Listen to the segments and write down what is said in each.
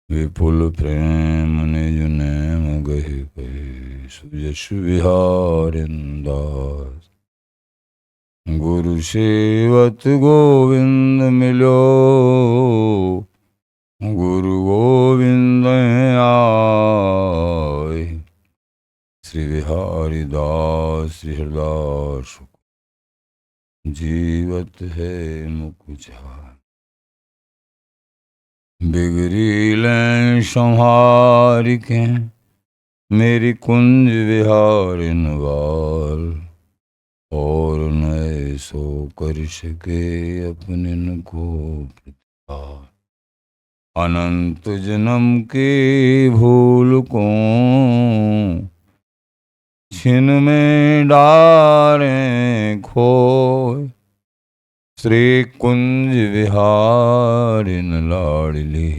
विपुल प्रेम निज नैम गहि कहि सुयश विहारिंदास। गुरु सेवत गोविंद मिलो, गुरु गोविंद आए। श्री बिहारी दास श्री हरदास जीवत है मुख झार। बिगड़ी लें संहार के मेरी कुंज विहारिन वाल। और नए सो कर सके अपने न को प्रतिपाल। अनंत जन्म के भूल को छिन में डारें खोए। श्री कुंज विहारिन लाडली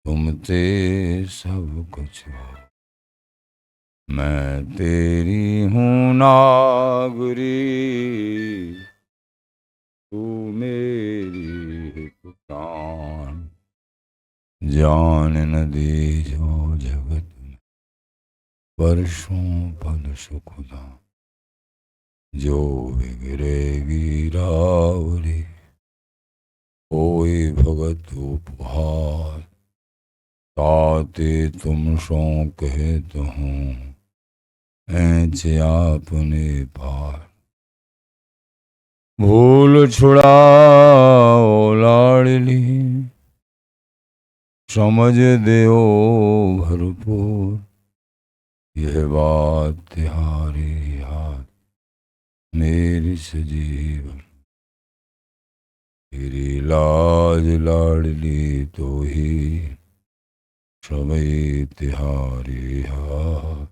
तुम ते सब कुछ हो। मैं तेरी हूँ नागरी, तू मेरी है पुराण। जान न दी जो जगत में वर्षों पल सुखदा। जो बिगड़ेगी रावरी कोई भगत उपहार। ताते तुम सो कहत हूँ ऐच आपने पार। भूल छुड़ाओ लाडली समझ देओ भरपूर। यह बात तिहारी याद मेरी सजीवन। तेरी लाज लाडली तो ही सभी तिहारी याद।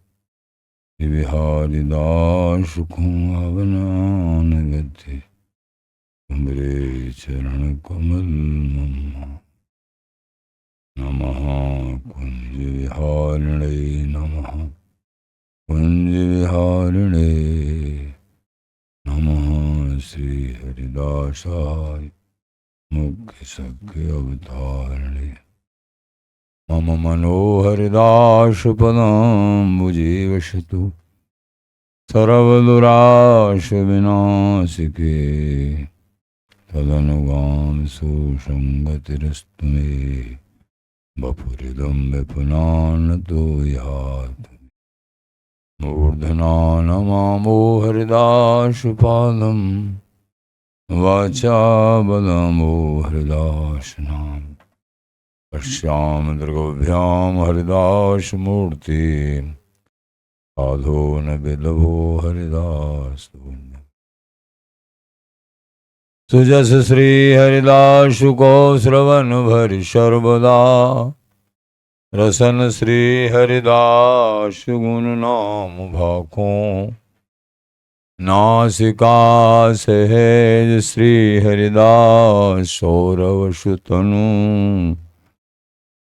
बिहारी दास को अवनान गति तुमरे चरण कमल मम्मा। नमः कुंज विहारिणे नमः कुंज विहारिणे नमः। श्री हरिदासाय मुख्य सख्य अवतारिणे। मम मनोहरिदास पदाम्बुजीवशतु सर्वदुराश विनाशिके। तदनुगाम सुसंगतिरस्तु मे बपुरिदं विपुनानतो यात्। मूर्धना नमामो हरिदास पादं वाचा बलमो हरिदास नाम। पश्याम दृगभ्याम हरिदास मूर्ति साधो न बिलभो हरिदास। सुजस श्री हरिदास को श्रवण भरि सर्वदा। रसन श्री हरिदास गुण नाम भाखो। नासिका सहेज श्री हरिदास सौरव सुतनु।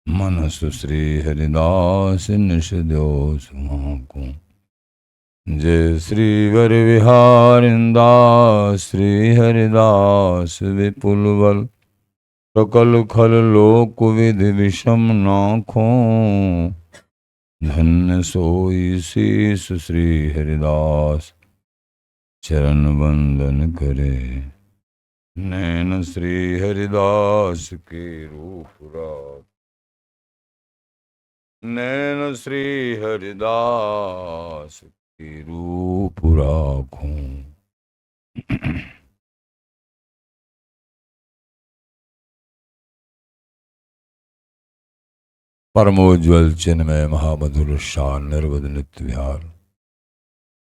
मनसु श्री हरिदास निश दो सुहाको। जय श्री वर विहारिंदास श्री हरिदास विपुल बल। सकल खल लोक विधि विषम नाखो। धन्य सोई शीस श्री हरिदास चरण वंदन करे। नैन श्री हरिदास के रूप राग। नैन श्री हरिदास के रूप राखूं। परमोज्वल चिन्मय महामधुर शान निर्वध नित्य विहार।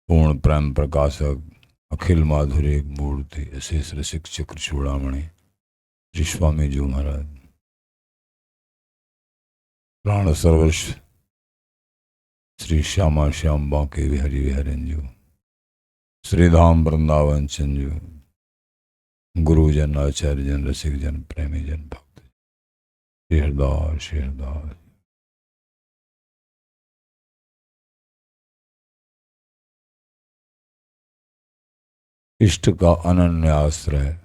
पूर्ण प्रेम प्रकाशक अखिल माधुर्य मूर्ति अशेष रसिक चक्र चूड़ामणि श्री स्वामी जी महाराज। प्राण सर्वस्व श्री श्यामा श्याम बांके बिहारी बिहारंजू। श्रीधाम वृंदावन चंजू। गुरुजन आचार्य जन रसिक जन प्रेमी जन भक्त श्री हरदास श्री हरदास। इष्ट का अनन्य आश्रय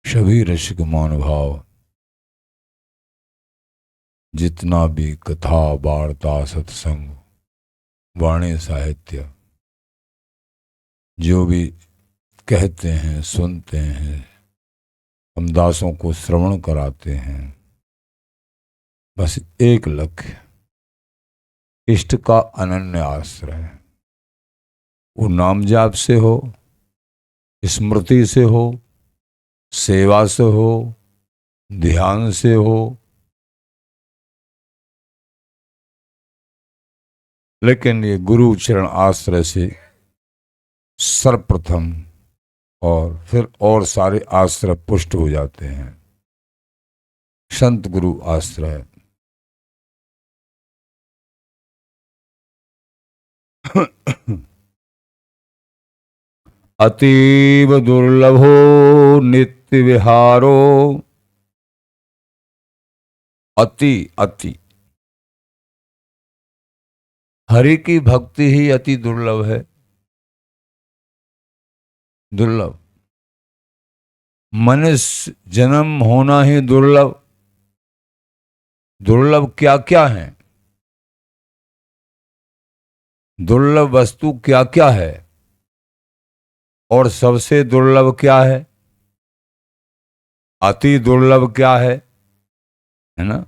सभी रसिक मौन भाव जितना भी कथा वार्ता सत्संग वाणी साहित्य जो भी कहते हैं सुनते हैं, हम दासों को श्रवण कराते हैं, बस एक लक्ष्य, इष्ट का अनन्य आश्रय। वो नाम जाप से हो, स्मृति से हो, सेवा से हो, ध्यान से हो, लेकिन ये गुरु चरण आश्रय से सर्वप्रथम और फिर और सारे आश्रय पुष्ट हो जाते हैं। संत गुरु आश्रय अतीव दुर्लभो नित्य विहारो। अति अति हरि की भक्ति ही अति दुर्लभ है। दुर्लभ मनुष्य जन्म होना ही दुर्लभ। दुर्लभ क्या क्या है, दुर्लभ वस्तु क्या क्या है, और सबसे दुर्लभ क्या है, अति दुर्लभ क्या है ना।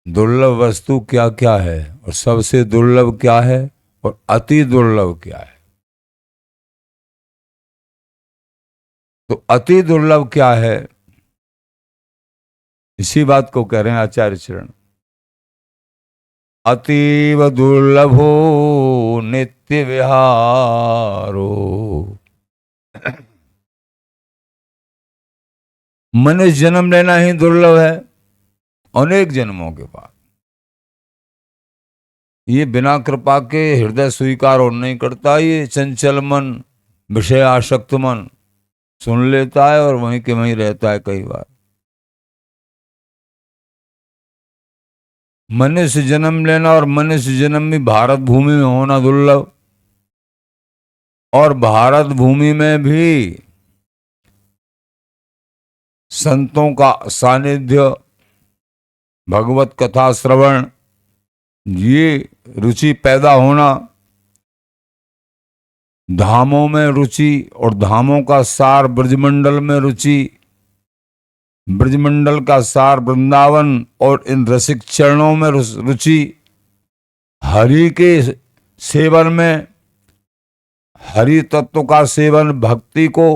दुर्लभ वस्तु क्या क्या है और सबसे दुर्लभ क्या है और अति दुर्लभ क्या है। तो अति दुर्लभ क्या है, इसी बात को कह रहे हैं आचार्य चरण। अतीव दुर्लभो नित्य विहारो। मनुष्य जन्म लेना ही दुर्लभ है, अनेक जन्मों के बाद। ये बिना कृपा के हृदय स्वीकार और नहीं करता। ये चंचल मन, विषय आसक्त मन सुन लेता है और वहीं के वहीं रहता है। कई बार मनुष्य जन्म लेना और मनुष्य जन्म में भारत भूमि में होना दुर्लभ, और भारत भूमि में भी संतों का सानिध्य, भगवत कथा श्रवण, ये रुचि पैदा होना, धामों में रुचि और धामों का सार ब्रजमंडल में रुचि, ब्रजमंडल का सार वृंदावन और इन रसिक चरणों में रुचि, हरि के सेवन में, हरि तत्व का सेवन, भक्ति को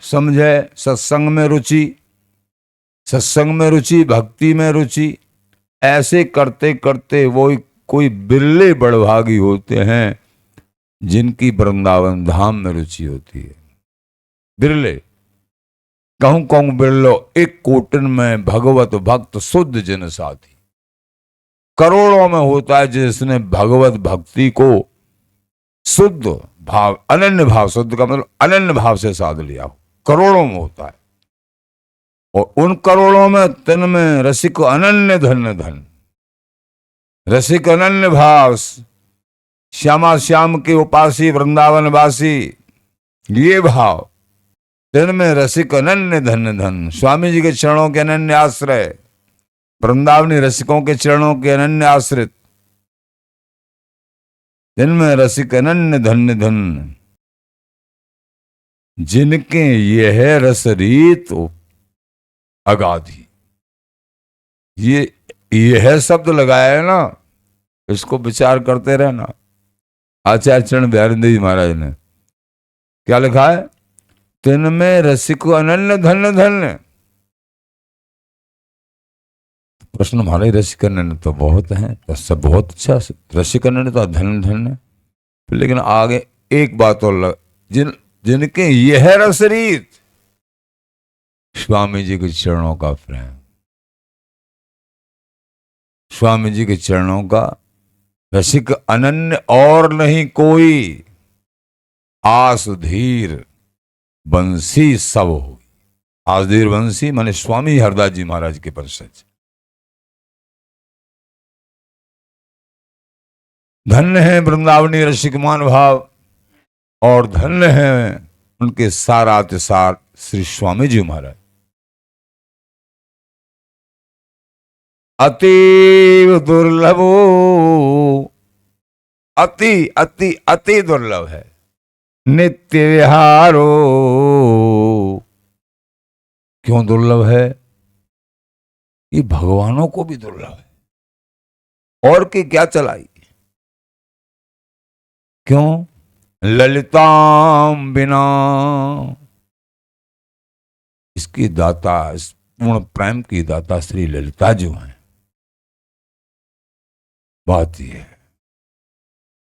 समझे, सत्संग में रुचि, सत्संग में रुचि, भक्ति में रुचि। ऐसे करते करते वो कोई बिरले बड़भागी होते हैं जिनकी वृंदावन धाम में रुचि होती है। बिरले, कहूं कहूं बिरलो, एक कोटन में भगवत भक्त शुद्ध जन साथी। करोड़ों में होता है जिसने भगवत भक्ति को शुद्ध भाव, अनन्य भाव, शुद्ध का मतलब अनन्य भाव से साध लिया हो। करोड़ों में होता है, और उन करोड़ों में तन में रसिक अनन्य धन्य धन, रसिक अनन्य भाव, श्यामा श्याम के उपासी वृंदावन वासी, ये भाव, तन में रसिक अनन्य धन्य धन। स्वामी जी के चरणों के अनन्य आश्रय, वृंदावनी रसिकों के चरणों के अनन्य आश्रित, जिनमें रसिक अनन्य धन्य धन। जिनके यह रस रीत अगाधी, ये यह शब्द लगाया है ना, इसको विचार करते रहना। आचार्य चरण बिहारी देव जी महाराज ने क्या लिखा है, तिनमें रसिक अनन्य धन्य धन्य। प्रश्न हमारे रसिक अनन्य तो बहुत हैं, तो सब बहुत अच्छा, रसिक अनन्य तो धन्य धन्य। लेकिन आगे एक बात और जिनके यह रस रीत, स्वामी जी के चरणों का प्रेम, स्वामी जी के चरणों का रसिक अनन्य और नहीं कोई। आस धीर बंसी सब हो। आस धीर बंसी माने स्वामी हरदास जी महाराज के वंशज। धन्य है वृंदावनी रसिक मान भाव, और धन्य है उनके सारातिसार श्री स्वामी जी महाराज। अतीव दुर्लभो, अति अति अति दुर्लभ है। नित्य विहारो, क्यों दुर्लभ है? ये भगवानों को भी दुर्लभ है। और की क्या चलाई? क्यों? ललिताम बिना, इसकी दाता, इस पूर्ण प्रेम की दाता श्री ललिता जो हैं। बात यह है,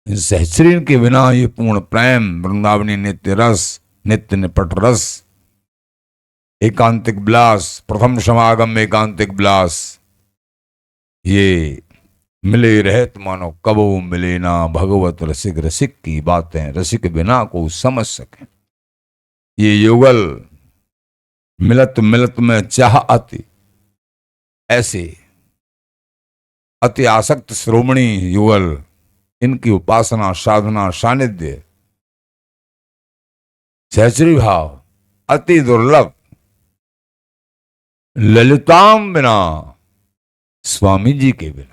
इन सहचरीन के बिना ये पूर्ण प्रेम, वृंदावनी नित्य रस, नित्य निपट रस, एकांतिक विलास, प्रथम समागम एकांतिक विलास, ये मिले रहत मानो कबो मिले ना। भगवत रसिक, रसिक की बातें रसिक बिना को समझ सके। ये युगल मिलत मिलत में चाह अति, ऐसे अति आसक्त श्रोमणी युगल, इनकी उपासना साधना सानिध्य सहचरी भाव अति दुर्लभ। ललिताम बिना, स्वामी जी के बिना।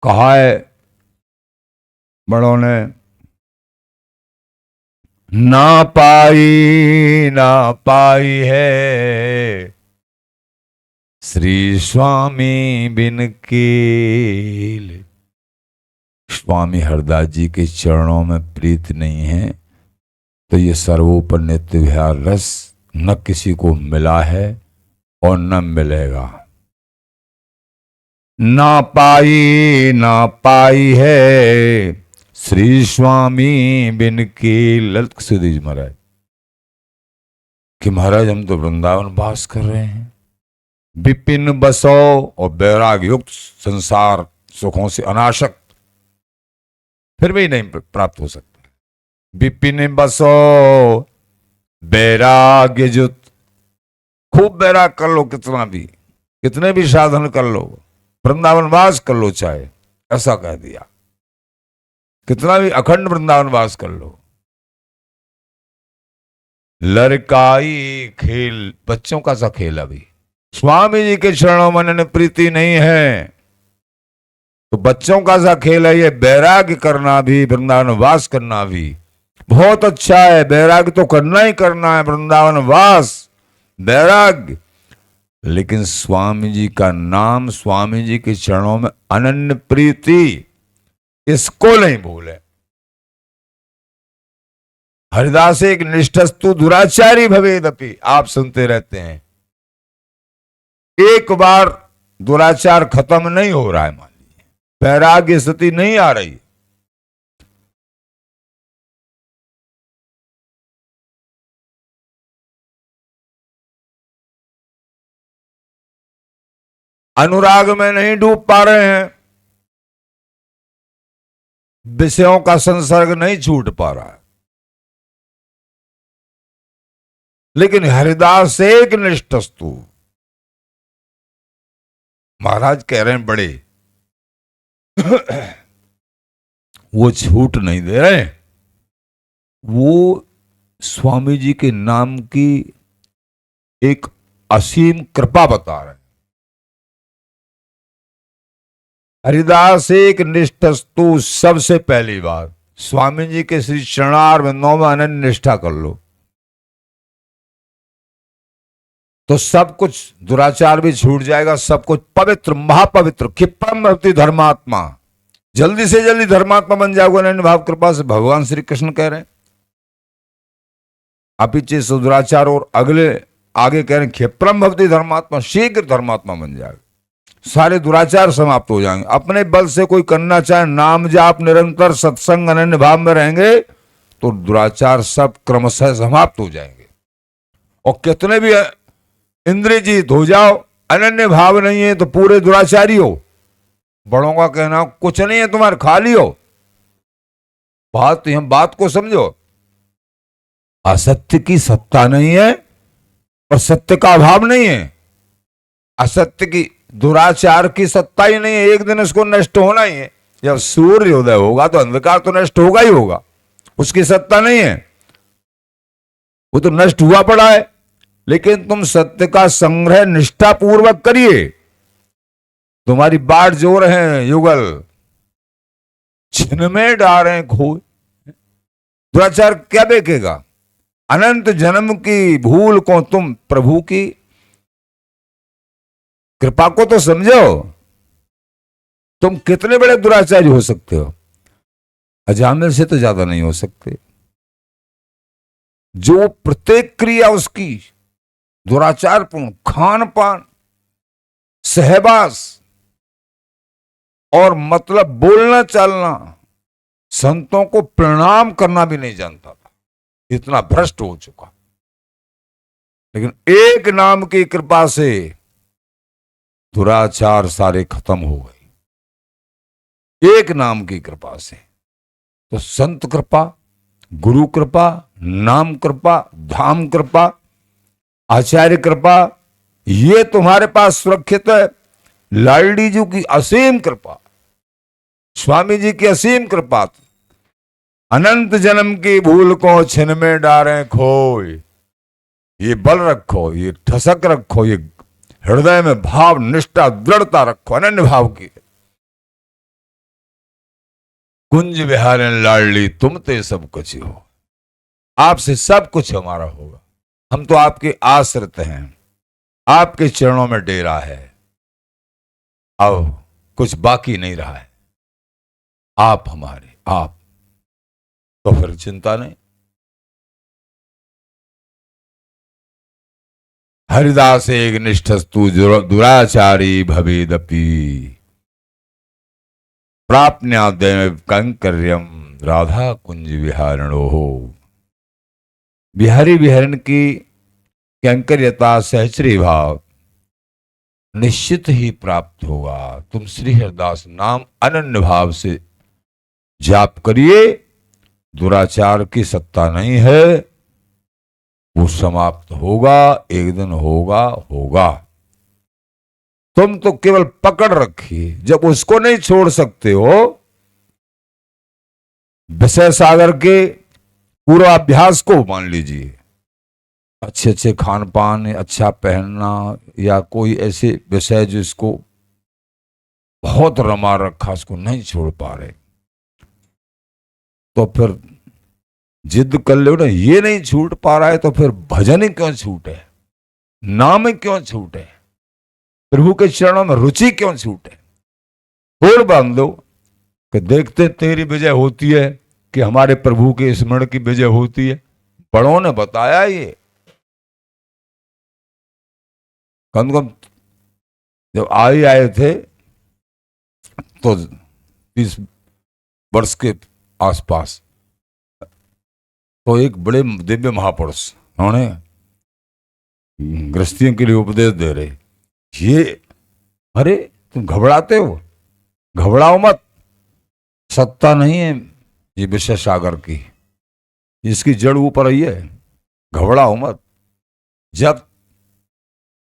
कहा है बड़ों ने, ना पाई है श्री स्वामी बिन केल। स्वामी हरदास जी के चरणों में प्रीत नहीं है तो ये सर्वोपरि नित्य विहार रस न किसी को मिला है और न मिलेगा। ना पाई है श्री स्वामी बिन केल। ललित सुधी जी महाराज कि महाराज हम तो वृंदावन वास कर रहे हैं, विपिन बसो और बैराग युक्त, संसार सुखों से अनासक्त, फिर भी नहीं प्राप्त हो सकता। विपिन बसो बैराग्य युक्त, खूब बैराग कर लो, कितना भी, कितने भी साधन कर लो, वृंदावन वास कर लो चाहे, ऐसा कह दिया। कितना भी अखंड वृंदावन वास कर लो। लड़काई खेल, बच्चों का सा खेल। अभी स्वामी जी के चरणों में प्रीति नहीं है तो बच्चों का सा खेल है। ये बैराग्य करना भी, वृंदावन वास करना भी बहुत अच्छा है। बैराग्य तो करना ही करना है, वृंदावन वास बैराग्य। लेकिन स्वामी जी का नाम, स्वामी जी के चरणों में अनन्य प्रीति, इसको नहीं भूले। हरिदास एक निष्ठस्तु दुराचारी भवेदपि, आप सुनते रहते हैं। एक बार दुराचार खत्म नहीं हो रहा है, मान लीजिए वैराग्य स्थिति नहीं आ रही, अनुराग में नहीं डूब पा रहे हैं, विषयों का संसर्ग नहीं छूट पा रहा है। लेकिन हरिदास एक निष्ठस्तु, महाराज कह रहे हैं बड़े, वो छूट नहीं दे रहे, वो स्वामी जी के नाम की एक असीम कृपा बता रहे हैं। हरिदास एक निष्ठस्तु, सबसे पहली बात स्वामी जी के श्री चरणार बिंदों में अनन्य निष्ठा कर लो तो सब कुछ दुराचार भी छूट जाएगा, सब कुछ पवित्र, महापवित्र, क्षिप्रम भवति धर्मात्मा, जल्दी से जल्दी धर्मात्मा बन जाओगे अनन्य भाव कृपा से। भगवान श्री कृष्ण कह रहे हैं। अपिचे दुराचार और अगले आगे कह रहे हैं क्षिप्रम भवति धर्मात्मा, शीघ्र धर्मात्मा बन जाएगा, सारे दुराचार समाप्त हो जाएंगे। अपने बल से कोई करना चाहे, नाम जाप निरंतर सत्संग अनन्य भाव में रहेंगे तो दुराचार सब क्रमशः समाप्त हो जाएंगे। और कितने भी इंद्रिय जीत हो जाओ, अनन्य भाव नहीं है तो पूरे दुराचारी हो। बड़ों का कहना कुछ नहीं है तुम्हारे, खाली हो। बात को समझो, असत्य की सत्ता नहीं है और सत्य का अभाव नहीं है। असत्य की, दुराचार की सत्ता ही नहीं है, एक दिन उसको नष्ट होना ही है। जब सूर्योदय होगा तो अंधकार तो नष्ट होगा ही होगा, उसकी सत्ता नहीं है। वो तो नष्ट हुआ पड़ा है, लेकिन तुम सत्य का संग्रह निष्ठा पूर्वक करिए। तुम्हारी बाट जो रहे हैं युगल, छिन में डारे खोए। दुराचार क्या देखेगा? अनंत जन्म की भूल को तुम प्रभु की कृपा को तो समझो। तुम कितने बड़े दुराचारी हो सकते हो? अजामिल से तो ज्यादा नहीं हो सकते। जो प्रत्येक क्रिया उसकी दुराचारपूर्ण, खान पान, सहवास और मतलब बोलना चालना, संतों को प्रणाम करना भी नहीं जानता था, इतना भ्रष्ट हो चुका। लेकिन एक नाम की कृपा से दुराचार सारे खत्म हो गए, एक नाम की कृपा से। तो संत कृपा, गुरु कृपा, नाम कृपा, धाम कृपा, आचार्य कृपा, ये तुम्हारे पास सुरक्षित है। लालडी जी की असीम कृपा, स्वामी जी की असीम कृपा, अनंत जन्म की भूल को छिन में डारे खोए। ये बल रखो, ये ठसक रखो, ये हृदय में भाव, निष्ठा, दृढ़ता रखो, अनन्य भाव की। कुंज विहारन लाडली तुम ते सब कुछ हो, आपसे सब कुछ हमारा होगा। हम तो आपके आश्रित हैं, आपके चरणों में डेरा है, अब कुछ बाकी नहीं रहा है। आप हमारे, आप तो फिर चिंता नहीं। हरिदास एक निष्ठस्तु दुराचारी भवेदपि प्राप्न्यादेव कंकर्यम राधा कुंज विहारणो हो। बिहारी विहरण की कैंकर्यता, सहचरी भाव निश्चित ही प्राप्त होगा। तुम श्री हरिदास नाम अनन्य भाव से जाप करिए, दुराचार की सत्ता नहीं है, वो समाप्त होगा, एक दिन होगा होगा। तुम तो केवल पकड़ रखिए, जब उसको नहीं छोड़ सकते हो, विषय सागर के पूर्वाभ्यास को मान लीजिए, अच्छे अच्छे खान पान, अच्छा पहनना, या कोई ऐसे विषय जिसको बहुत रमा रखा, उसको नहीं छोड़ पा रहे, तो फिर जिद कर लो ना, ये नहीं छूट पा रहा है तो फिर भजन ही क्यों छूटे, नाम क्यों छूटे, प्रभु के चरणों में रुचि क्यों छूटे। तोड़ बांध दो कि देखते तेरी विजय होती है कि हमारे प्रभु के स्मरण की विजय होती है। बड़ों ने बताया ये। कम से कम जब आए थे तो 30 वर्ष के आसपास, तो एक बड़े दिव्य महापुरुष उन्होंने गृहस्थियों के लिए उपदेश दे रहे, ये अरे तुम घबराते हो, घबराओ मत, सत्ता नहीं है ये विषय सागर की, इसकी जड़ ऊपर ही है, घबराओ मत। जब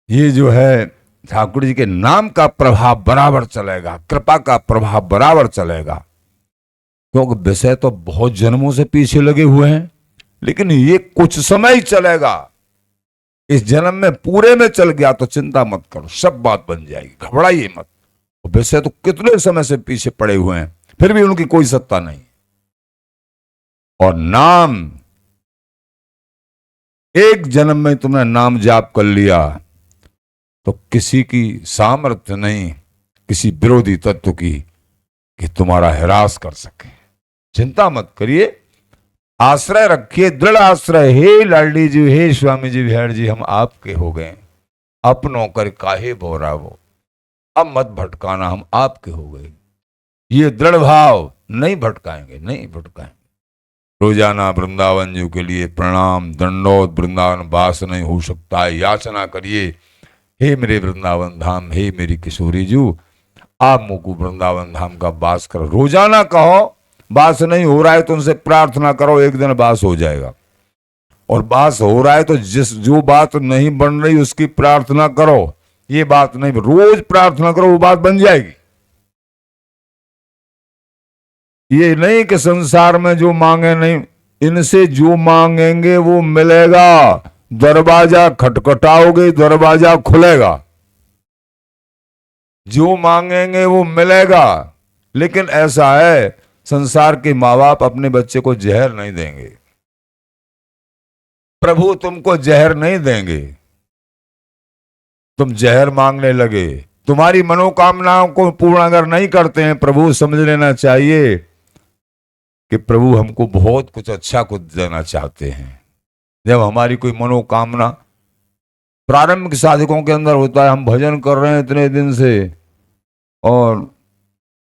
ये जो है ठाकुर जी के नाम का प्रभाव बराबर चलेगा, कृपा का प्रभाव बराबर चलेगा, क्योंकि विषय तो बहुत जन्मों से पीछे लगे हुए हैं, लेकिन ये कुछ समय ही चलेगा। इस जन्म में पूरे में चल गया तो चिंता मत करो, सब बात बन जाएगी, घबराइए मत। वैसे तो कितने समय से पीछे पड़े हुए हैं, फिर भी उनकी कोई सत्ता नहीं। और नाम, एक जन्म में तुमने नाम जाप कर लिया तो किसी की सामर्थ्य नहीं, किसी विरोधी तत्व की, कि तुम्हारा हिरास कर सके। चिंता मत करिए, आश्रय रखिए, दृढ़ आश्रय। हे लाडली जी, हे स्वामी जी विहार जी, हम आपके हो गए, अपनों कर काहे बोरा वो, अब मत भटकाना, हम आपके हो गए। ये दृढ़ भाव, नहीं भटकाएंगे, नहीं भटकाएंगे। रोजाना वृंदावन जी के लिए प्रणाम दंडोत, वृंदावन वास नहीं हो सकता है, याचना करिए, हे मेरे वृंदावन धाम, हे मेरी किशोरी जू, आप मुझको वृंदावन धाम का वास करो। रोजाना कहो, वास नहीं हो रहा है तो उनसे प्रार्थना करो, एक दिन वास हो जाएगा। और वास हो रहा है तो जो बात नहीं बन रही उसकी प्रार्थना करो, ये बात नहीं, रोज प्रार्थना करो, वो बात बन जाएगी। ये नहीं कि संसार में जो मांगे नहीं इनसे जो मांगेंगे वो मिलेगा। दरवाजा खटखटाओगे, दरवाजा खुलेगा। जो मांगेंगे वो मिलेगा। लेकिन ऐसा है, संसार के माँ बाप अपने बच्चे को जहर नहीं देंगे। प्रभु तुमको जहर नहीं देंगे। तुम जहर मांगने लगे, तुम्हारी मनोकामनाओं को पूर्ण अगर नहीं करते हैं, प्रभु समझ लेना चाहिए कि प्रभु हमको बहुत कुछ अच्छा कुछ देना चाहते हैं। जब हमारी कोई मनोकामना प्रारंभिक साधकों के अंदर होता है, हम भजन कर रहे हैं इतने दिन से और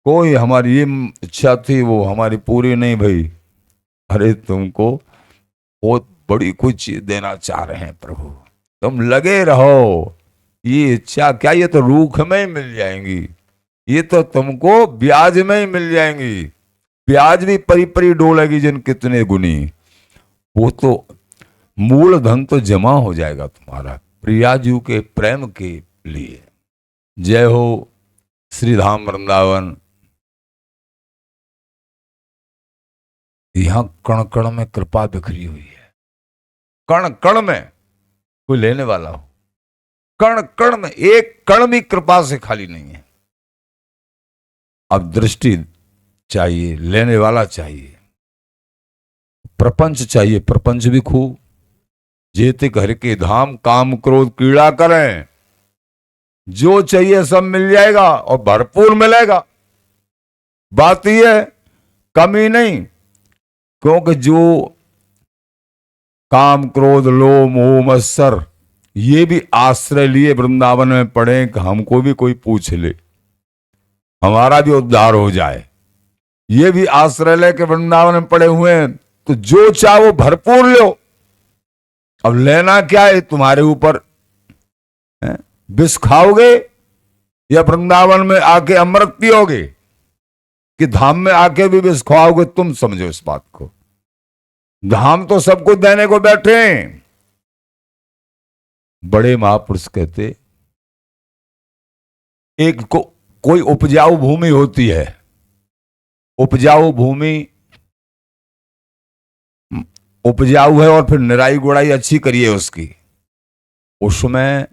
कोई हमारी ये इच्छा थी वो हमारी पूरी नहीं भई, अरे तुमको बहुत बड़ी कोई चीज देना चाह रहे हैं प्रभु, तुम लगे रहो। ये इच्छा क्या, ये तो रूख में ही मिल जाएंगी, ये तो तुमको ब्याज में ही मिल जाएंगी। ब्याज भी परी परी डोलेगी जिन कितने गुनी, वो तो मूल धन तो जमा हो जाएगा तुम्हारा प्रियाजू के प्रेम के लिए। जय हो श्री धाम वृंदावन। यहां कण कण में कृपा बिखरी हुई है। कण कण में कोई लेने वाला हो, कण कण में एक कण भी कृपा से खाली नहीं है। अब दृष्टि चाहिए, लेने वाला चाहिए, प्रपंच चाहिए, प्रपंच भी खूब। जेते घर के धाम काम क्रोध कीड़ा करें, जो चाहिए सब मिल जाएगा और भरपूर मिलेगा। बात यह है, कमी नहीं। क्योंकि जो काम क्रोध लोभ मोह मत्सर ये भी आश्रय लिए वृंदावन में पड़े कि हमको भी कोई पूछ ले, हमारा भी उद्धार हो जाए, ये भी आश्रय ले के वृंदावन में पड़े हुए हैं, तो जो चाहो भरपूर लो। अब लेना क्या है तुम्हारे ऊपर, विष खाओगे या वृंदावन में आके अमृत पियोगे, कि धाम में आके भी विष खाओगे? तुम समझो इस बात को। धाम तो सबको देने को बैठे हैं। बड़े महापुरुष कहते, एक को कोई उपजाऊ भूमि होती है, उपजाऊ भूमि उपजाऊ है और फिर निराई गुड़ाई अच्छी करिए उसकी, उसमें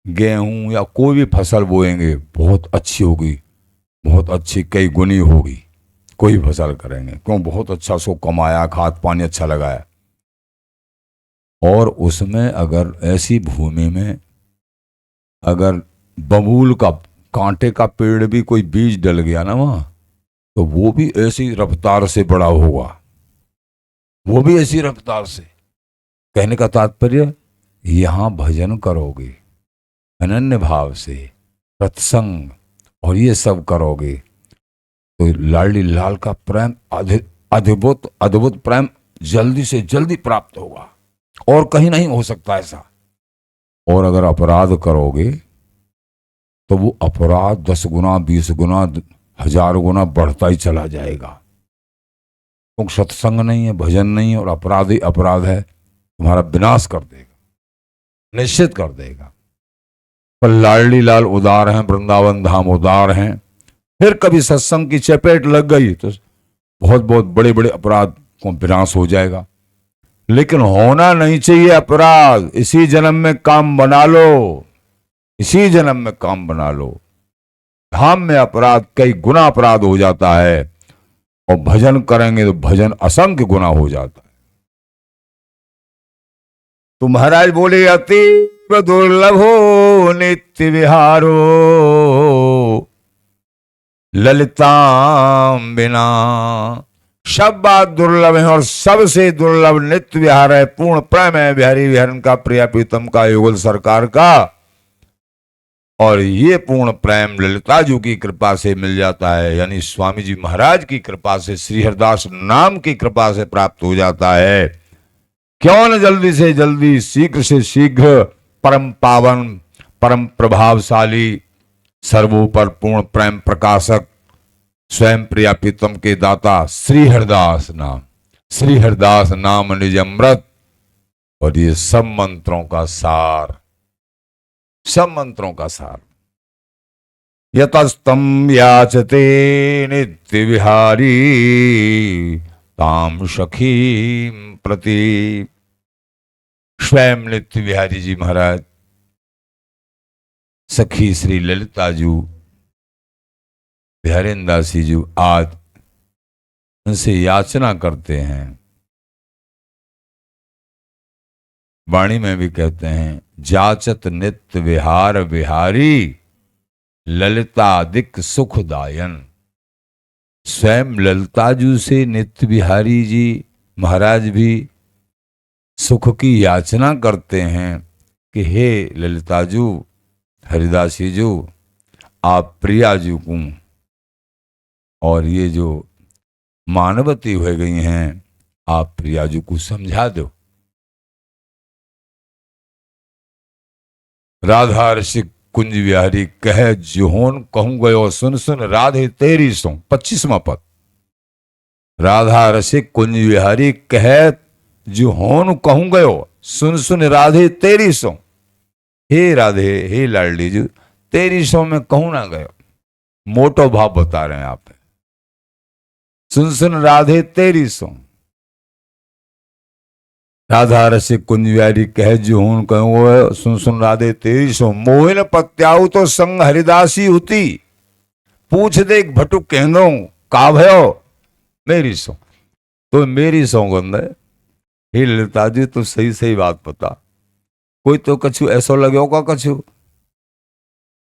गेहूं या कोई भी फसल बोएंगे बहुत अच्छी होगी, बहुत अच्छी कई गुनी होगी। कोई फसल करेंगे क्यों, बहुत अच्छा सो कमाया, खाद पानी अच्छा लगाया। और उसमें अगर ऐसी भूमि में अगर बबूल का कांटे का पेड़ भी कोई बीज डल गया ना वहां, तो वो भी ऐसी रफ्तार से बड़ा होगा, वो भी ऐसी रफ्तार से। कहने का तात्पर्य, यहां भजन करोगे अनन्य भाव से, सत्संग और ये सब करोगे तो लाडली लाल का प्रेम अद्भुत अद्भुत प्रेम जल्दी से जल्दी प्राप्त होगा, और कहीं नहीं हो सकता ऐसा। और अगर अपराध करोगे तो वो अपराध 10 गुना 20 गुना 1000 गुना बढ़ता ही चला जाएगा। क्योंकि सत्संग नहीं है, भजन नहीं है, और अपराध ही अपराध है, तुम्हारा विनाश कर देगा, निश्चित कर देगा। पर लाडली लाल उदार हैं, वृंदावन धाम उदार हैं। फिर कभी सत्संग की चपेट लग गई तो बहुत बहुत बड़े बड़े अपराध को विनाश हो जाएगा। लेकिन होना नहीं चाहिए अपराध। इसी जन्म में काम बना लो, इसी जन्म में काम बना लो। धाम में अपराध कई गुना अपराध हो जाता है, और भजन करेंगे तो भजन असंख्य गुना हो जाता है। तो महाराज बोले, अति दुर्लभो नित्य विहारो ललिताम बिना। सब बात दुर्लभ है, और सबसे दुर्लभ नित्य विहार है, पूर्ण प्रेम है बिहारी विहरण का, प्रिया प्रीतम का, युगल सरकार का। और ये पूर्ण प्रेम ललिता जी की कृपा से मिल जाता है, यानी स्वामी जी महाराज की कृपा से, श्री हरिदास नाम की कृपा से प्राप्त हो जाता है। क्यों न जल्दी से जल्दी, शीघ्र से शीघ्र परम पावन, परम प्रभावशाली, सर्वोपर पूर्ण प्रेम प्रकाशक, स्वयं प्रिया प्रीतम के दाता श्री हरिदास नाम, श्री हरिदास नाम निज अमृत। और ये सब मंत्रों का सार, सब मंत्रों का सार। यतस्तम याचते नित्य विहारी ताम सखीम प्रति। स्वयं नित्य बिहारी जी महाराज सखी श्री ललिता जू बिहारीन दासी जू आज उनसे याचना करते हैं। वाणी में भी कहते हैं, जाचत नित्य विहार विहारी ललितादिक सुखदायन। स्वयं ललिताजू से नित्य बिहारी जी महाराज भी सुख की याचना करते हैं कि हे ललिताजू हरिदासी जू, आप प्रियाजू को और ये जो मानवती हो गई हैं, आप प्रियाजू को समझा दो। राधा ऋषि कुंज बिहारी कह जोहन कहूं गयो, सुन सुन राधे तेरी सो। 25वां पद। राधा रसिक कुंज बिहारी कह जोहन कहूं गयो, सुन सुन राधे तेरी सो। हे राधे, हे लाडली जी, तेरी सो में कहूं ना गयो। मोटो भाव बता रहे हैं आप। सुन सुन राधे तेरी सो। राधा रसिक कुंज बिहारी कह जोहन कहूं, सुन सुन राधे तेरी सो। मोहिन पत्याऊ तो संग हरिदासी हुती, पूछ देख भटु कहनो का भयो मेरी सो। तो मेरी सौगंध है। हे ललिता जी, तो सही सही बात बता। कोई तो कछु ऐसो लगे होगा कछु।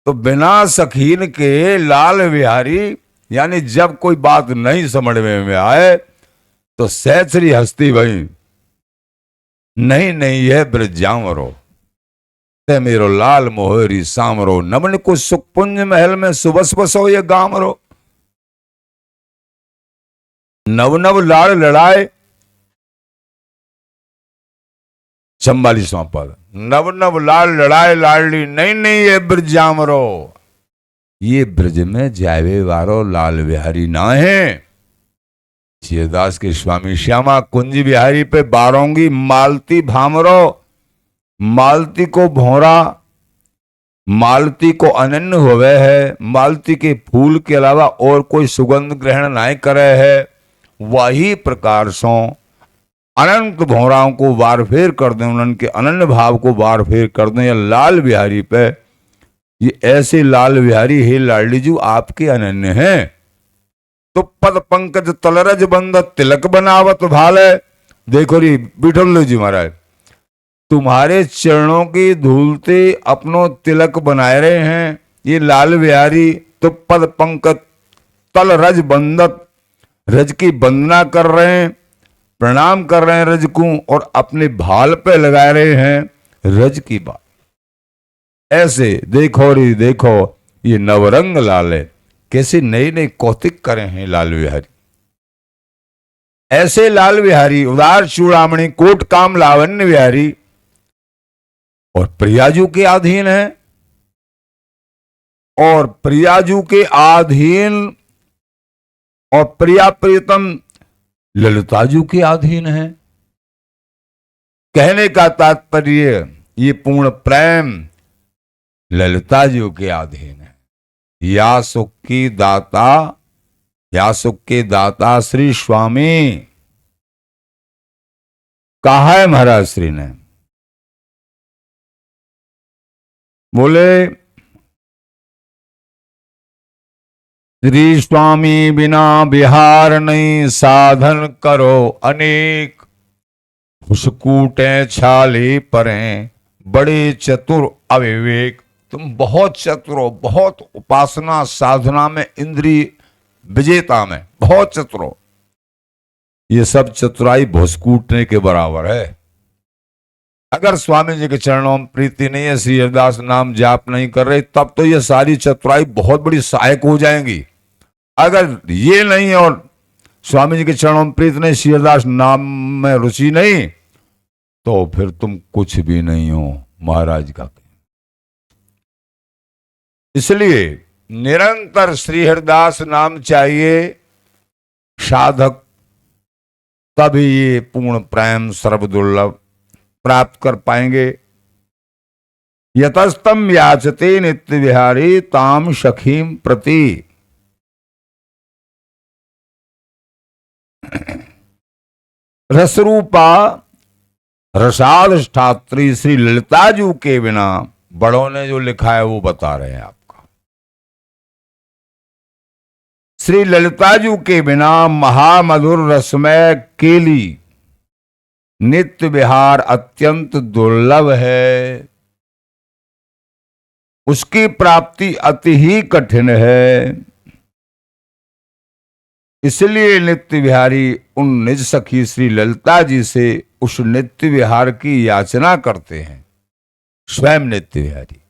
तो बिना सखीन के लाल बिहारी, यानी जब कोई बात नहीं समझ में आए तो सहचरी हस्ती भई, नहीं नहीं है ब्रजामरो ते मेरो लाल मोहरी सामरो। नमन को सुखपुंज महल में सुबस बसो ये गामरो। नव नव लाल लड़ाए। 44वां पद। नव नव लाल लड़ाए लाडली, नहीं नहीं ये ब्रजामरो। ये ब्रज में जावे वारो लाल बिहारी ना है। सियदास के स्वामी श्यामा कुंज बिहारी पे बारोंगी मालती भामरो। मालती को भौरा, मालती को अनन्य हुए है। मालती के फूल के अलावा और कोई सुगंध ग्रहण नहीं करे है। वही प्रकार सो अनंत भौराओं को वार फेर कर दें, उनके अनन्य भाव को वार फेर कर दें। या लाल बिहारी पे, ये ऐसे लाल बिहारी हे लाडली जू आपके अनन्य हैं। तो पद पंकज तलरज बंद तिलक बनावत भाले। देखो री बिठल जी महाराज, तुम्हारे चरणों की धूलते अपनो तिलक बनाए रहे हैं ये लाल बिहारी। तो पद पंकज तल रज बंदत, रज की वंदना कर रहे हैं, प्रणाम कर रहे हैं रज को, और अपने भाल पे लगा रहे हैं रज की बात। ऐसे देखो री देखो, ये नवरंग लाल है, कैसे नए नए कौतिक करे हैं लाल बिहारी। ऐसे लाल बिहारी उदार चूड़ामणि कोट काम लावण्य बिहारी और प्रियाजू के अधीन है। और प्रियाजू के अधीन और प्रिया प्रियतम ललिताजू के अधीन है। कहने का तात्पर्य ये पूर्ण प्रेम ललिताजू के अधीन है। या सुख की दाता, या सुख के दाता श्री स्वामी। कहा है महाराज श्री ने, बोले श्री स्वामी बिना बिहार नहीं, साधन करो अनेक। फुसकूटे छाले परें, बड़े चतुर अविवेक। तुम बहुत चतुर हो, बहुत उपासना साधना में, इंद्रिय विजेता में बहुत चतुर हो। ये सब चतुराई भुसकूटने के बराबर है। अगर स्वामी जी के चरणों में प्रीति नहीं है, श्री हरिदास नाम जाप नहीं कर रहे, तब तो ये सारी चतुराई बहुत बड़ी सहायक हो जाएंगी। अगर ये नहीं है और स्वामी जी के चरणों में प्रीति नहीं, श्री हरिदास नाम में रुचि नहीं, तो फिर तुम कुछ भी नहीं हो महाराज का। इसलिए निरंतर श्री हरिदास नाम चाहिए साधक, तभी ये पूर्ण प्रेम सर्वदुर्लभ प्राप्त कर पाएंगे। यतस्तम याचते नित्य विहारी ताम सखीम प्रति। रसरूपा रसाधिष्ठात्री श्री ललिता जी के बिना, बड़ों ने जो लिखा है वो बता रहे हैं आपका, श्री ललिता जी के बिना महामधुर रसमय केली नित्य विहार अत्यंत दुर्लभ है, उसकी प्राप्ति अति ही कठिन है। इसलिए नित्य विहारी उन निज सखी श्री ललिता जी से उस नित्य विहार की याचना करते हैं, स्वयं नित्य विहारी,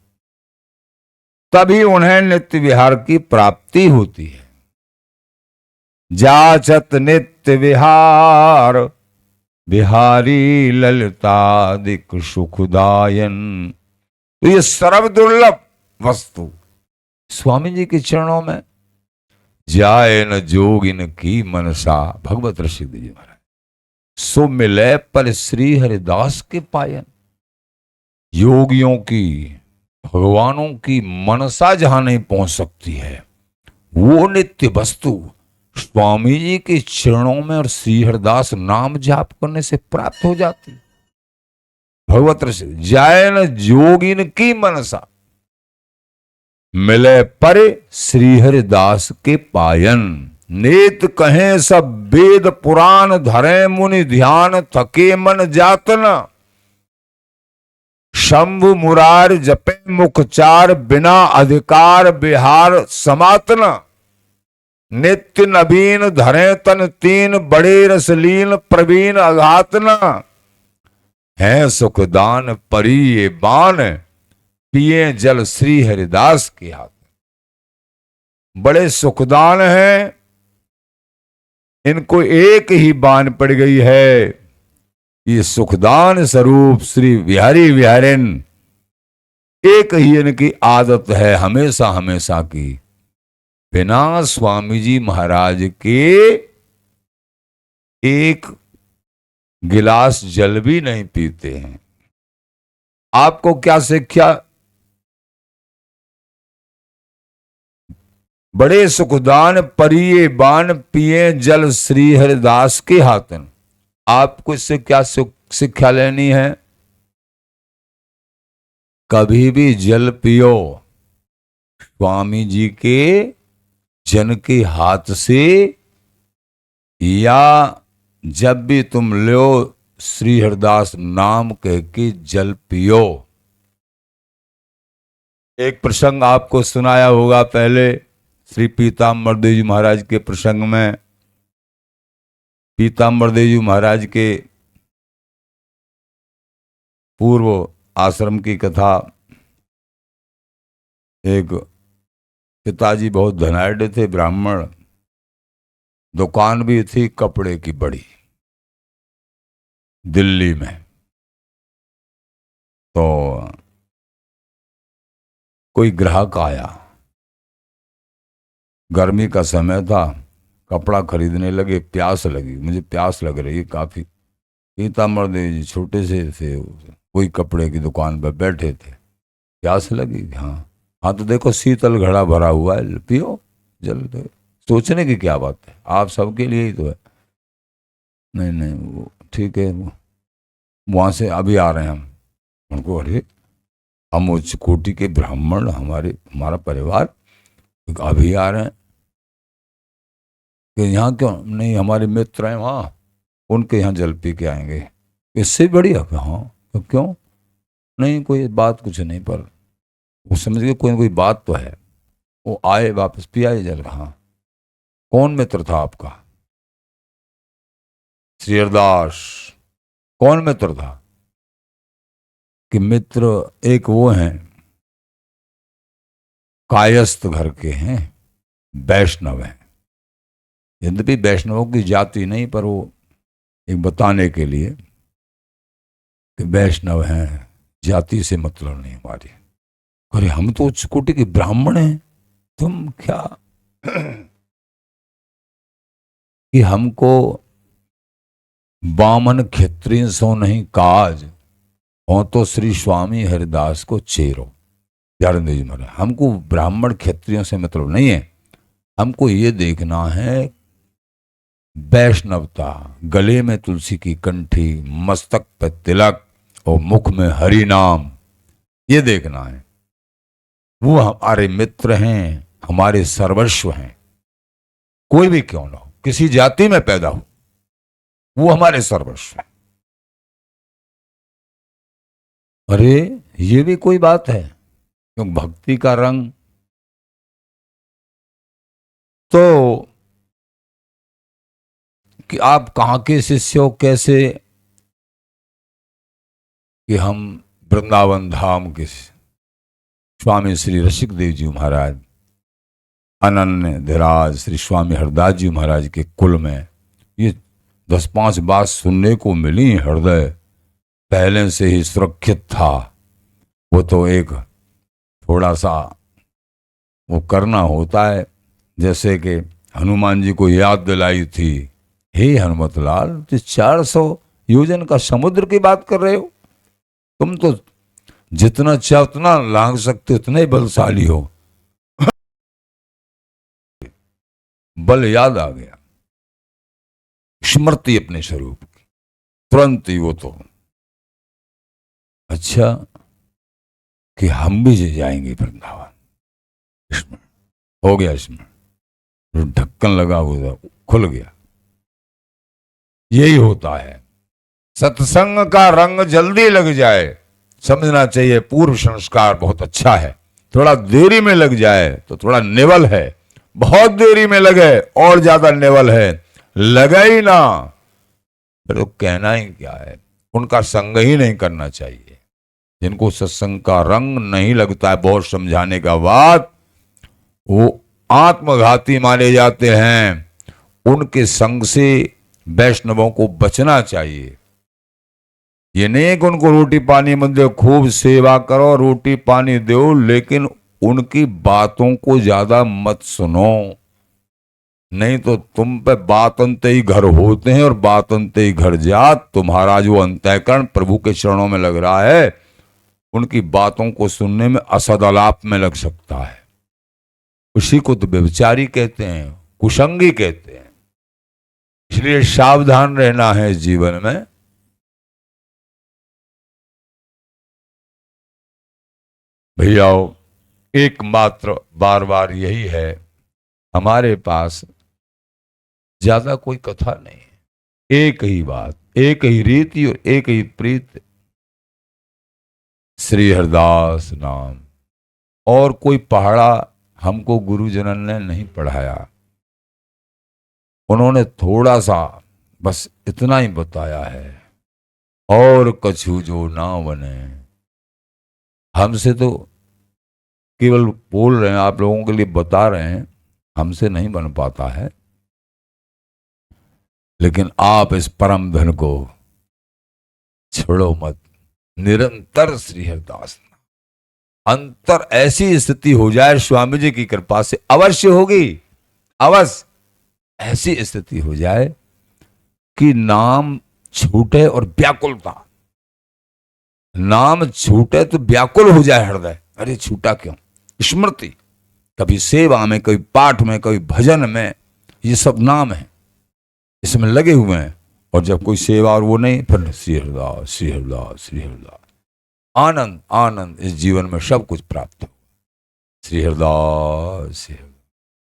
तभी उन्हें नित्य विहार की प्राप्ति होती है। जाचत नित्य विहार बिहारी ललितादिक सुखदायन। तो ये सर्व दुर्लभ वस्तु स्वामी जी के चरणों में जाए न जोगिन की मनसा, भगवत ऋषिदेव जी महाराज, सो मिले पर श्री हरिदास के पायन। योगियों की, भगवानों की मनसा जहां नहीं पहुंच सकती है, वो नित्य वस्तु स्वामी जी के चरणों में और श्री हरिदास नाम जाप करने से प्राप्त हो जाती। भगवत ऋषि जाए न जोगिन की मनसा, मिले पर श्री हरिदास के पायन। नेत कहें सब वेद पुराण धरे मुनि ध्यान, थके मन जातन। शंभु मुरार जपे मुखचार, बिना अधिकार बिहार समातन। नित्य नवीन धरे तन तीन, बड़े रसलीन प्रवीण अघातन। है सुखदान परी ये बान, पिए जल श्री हरिदास के हाथ। बड़े सुखदान हैं, इनको एक ही बान पड़ गई है। ये सुखदान स्वरूप श्री बिहारी बिहारिन, एक ही इनकी आदत है हमेशा हमेशा की, बिना स्वामी जी महाराज के एक गिलास जल भी नहीं पीते हैं। आपको क्या शिक्षा? बड़े सुखदान परिये बान, पिए जल श्री हरिदास के हाथन। आपको इससे क्या शिक्षा लेनी है? कभी भी जल पियो स्वामी जी के जन के हाथ से, या जब भी तुम लो श्री हरिदास नाम कह के जल पियो। एक प्रसंग आपको सुनाया होगा पहले, श्री पीताम्बर देव जी महाराज के प्रसंग में। पीताम्बर देव जी महाराज के पूर्व आश्रम की कथा। एक पिताजी बहुत धनाढ़ थे, ब्राह्मण, दुकान भी थी कपड़े की बड़ी दिल्ली में। तो कोई ग्राहक आया, गर्मी का समय था, कपड़ा खरीदने लगे, प्यास लगी, मुझे प्यास लग रही है काफी। पीताम्बर देव जी छोटे से थे, कोई कपड़े की दुकान पर बैठे थे, प्यास लगी। हाँ तो देखो शीतल घड़ा भरा हुआ है, पियो जल दे। सोचने की क्या बात है, आप सबके लिए ही तो है। नहीं वो ठीक है, वहां से अभी आ रहे हैं हम। उनको अरे हम उच्च कोटि के ब्राह्मण, हमारा परिवार अभी आ रहे हैं कि यहाँ क्यों नहीं, हमारे मित्र हैं वहाँ, उनके यहाँ जल पी के आएंगे, इससे बढ़िया। हाँ तो क्यों नहीं, कोई बात कुछ नहीं, पर वो समझ गए कोई ना कोई बात तो है। वो आए, वापस पी आए जल। हाँ कौन मित्र था आपका? श्री हरिदास। कौन मित्र था? कि मित्र एक वो हैं, कायस्थ घर के हैं, वैष्णव हैं। यद्यपि वैष्णवों की जाति नहीं, पर वो एक बताने के लिए कि वैष्णव हैं, जाति से मतलब नहीं हमारी। अरे हम तो उच्च कोटि के ब्राह्मण हैं, तुम क्या कि हमको बामन क्षत्रिय सो नहीं काज, हो तो श्री स्वामी हरिदास को चेरो। प्यारे जी महाराज, हमको ब्राह्मण क्षत्रियों से मतलब नहीं है, हमको ये देखना है वैष्णवता, गले में तुलसी की कंठी, मस्तक पे तिलक और मुख में हरि नाम, ये देखना है। वो हमारे मित्र हैं, हमारे सर्वस्व हैं, कोई भी क्यों ना हो, किसी जाति में पैदा हो, वो हमारे सर्वस्व हैं। अरे ये भी कोई बात है? क्यों? भक्ति का रंग तो कि आप कहाँ के शिष्य हो, कैसे? कि हम वृंदावन धाम के स्वामी श्री रसिक देव जी महाराज, अनन्य धीराज श्री स्वामी हरदास जी महाराज के कुल में ये 10-5 बात सुनने को मिली। हृदय पहले से ही सुरक्षित था। वो तो एक थोड़ा सा वो करना होता है, जैसे कि हनुमान जी को याद दिलाई थी, हे हनुमतलाल, तो 400 योजन का समुद्र की बात कर रहे हो, तुम तो जितना चाहे उतना लांग सकते, उतने बलशाली हो। बल याद आ गया, स्मृति अपने स्वरूप की, तुरंत ही वो तो अच्छा कि हम भी जाएंगे वृंदावन। हो गया स्मरण, ढक्कन लगा हुआ खुल गया। यही होता है, सत्संग का रंग जल्दी लग जाए, समझना चाहिए पूर्व संस्कार बहुत अच्छा है। थोड़ा देरी में लग जाए तो थोड़ा नेवल है, बहुत देरी में लगे और ज्यादा नेवल है, लगा ही ना फिर तो कहना ही क्या है। उनका संग ही नहीं करना चाहिए। जिनको सत्संग का रंग नहीं लगता है, बहुत समझाने का बाद, वो आत्मघाती माने जाते हैं। उनके संग से वैष्णवों को बचना चाहिए। ये नहीं कि उनको रोटी पानी मत दो, खूब सेवा करो, रोटी पानी दो, लेकिन उनकी बातों को ज्यादा मत सुनो, नहीं तो तुम पे बात अंत ही घर होते हैं और बात अंत ही घर जात। तुम्हारा जो अंतःकरण प्रभु के चरणों में लग रहा है, उनकी बातों को सुनने में असदालाप में लग सकता है। उसी को तो व्यभिचारी कहते हैं, कुसंगी कहते हैं। इसलिए सावधान रहना है जीवन में। भैयाओ, एकमात्र बार बार यही है, हमारे पास ज्यादा कोई कथा नहीं है। एक ही बात, एक ही रीति और एक ही प्रीत, श्री हरदास नाम। और कोई पहाड़ा हमको गुरुजनन ने नहीं पढ़ाया। उन्होंने थोड़ा सा बस इतना ही बताया है, और कछु जो ना बने। हमसे तो केवल बोल रहे हैं, आप लोगों के लिए बता रहे हैं, हमसे नहीं बन पाता है। लेकिन आप इस परम धन को छोड़ो मत, निरंतर श्री हरदास। अंतर ऐसी स्थिति हो जाए, स्वामी जी की कृपा से अवश्य होगी, अवश्य ऐसी स्थिति हो जाए कि नाम छूटे और व्याकुलता, नाम छूटे तो व्याकुल हो जाए हृदय। अरे छूटा क्यों? स्मृति, कभी सेवा में, कभी पाठ में, कभी भजन में, ये सब नाम है, इसमें लगे हुए हैं। और जब कोई सेवा और वो नहीं, फिर श्री हरदास, श्री हरदास, श्री हरदास। आनंद आनंद इस जीवन में सब कुछ प्राप्त हो। श्री हरदास, श्री हरदास।